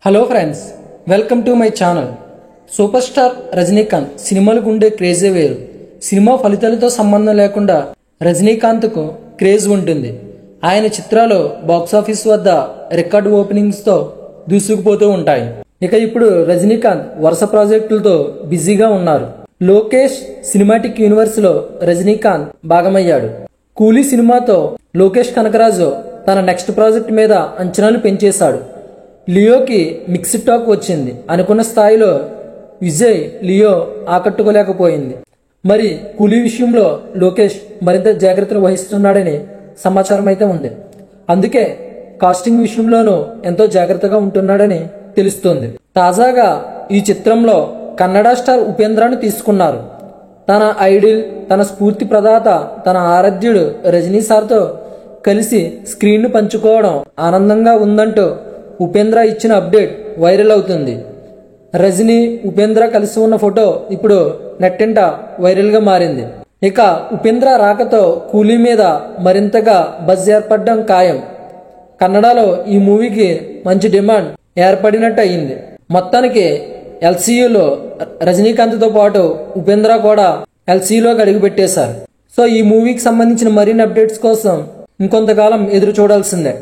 Hello friends, welcome to my channel. Super star Rajinikanth సినిమాలకు ఉండే క్రేజే వేరు. సినిమా ఫలితాలతో సంబంధం లేకుండా రజనీకాంత్కు క్రేజ్ ఉంటుంది. ఆయన చిత్రాలు బాక్సాఫీస్ వద్ద రికార్డు ఓపెనింగ్స్తో దూసుకుపోతూ ఉంటాయి. ఇక ఇప్పుడు రజనీకాంత్ వరుస ప్రాజెక్టులతో బిజీగా ఉన్నారు. లోకేష్ సినిమాటిక్ యూనివర్స్లో రజనీకాంత్ భాగమయ్యాడు. కూలీ సినిమాతో లోకేష్ కనకరాజు తన నెక్స్ట్ ప్రాజెక్ట్ మీద అంచనాలు పెంచేశాడు. లియోకి మిక్స్డ్ టాక్ వచ్చింది. అనుకున్న స్థాయిలో విజయ్ లియో ఆకట్టుకోలేకపోయింది. మరి కూలీ విషయంలో లోకేష్ మరింత జాగ్రత్తలు వహిస్తున్నాడని సమాచారం అయితే ఉంది. అందుకే కాస్టింగ్ విషయంలోనూ ఎంతో జాగ్రత్తగా ఉంటున్నాడని తెలుస్తోంది. తాజాగా ఈ చిత్రంలో కన్నడ స్టార్ ఉపేంద్రను తీసుకున్నారు. తన ఐడిల్, తన స్ఫూర్తి ప్రదాత, తన ఆరాధ్యుడు రజనీ సార్తో కలిసి స్క్రీన్ను పంచుకోవడం ఆనందంగా ఉందంటూ ఉపేంద్ర ఇచ్చిన అప్డేట్ వైరల్ అవుతుంది. రజనీ, ఉపేంద్ర కలిసి ఉన్న ఫోటో ఇప్పుడు నెట్టింట వైరల్గా మారింది. ఇక ఉపేంద్ర రాకతో కూలీ మీద మరింతగా బజ్ ఏర్పడడం ఖాయం. కన్నడలో ఈ మూవీకి మంచి డిమాండ్ ఏర్పడినట్టు అయింది. మొత్తానికి ఎల్సీయూలో రజనీకాంత్తో పాటు ఉపేంద్ర కూడా ఎల్సీయూలోకి అడుగుపెట్టేశారు. సో ఈ మూవీకి సంబంధించిన మరిన్ని అప్డేట్స్ కోసం ఇంకొంతకాలం ఎదురు చూడాల్సిందే.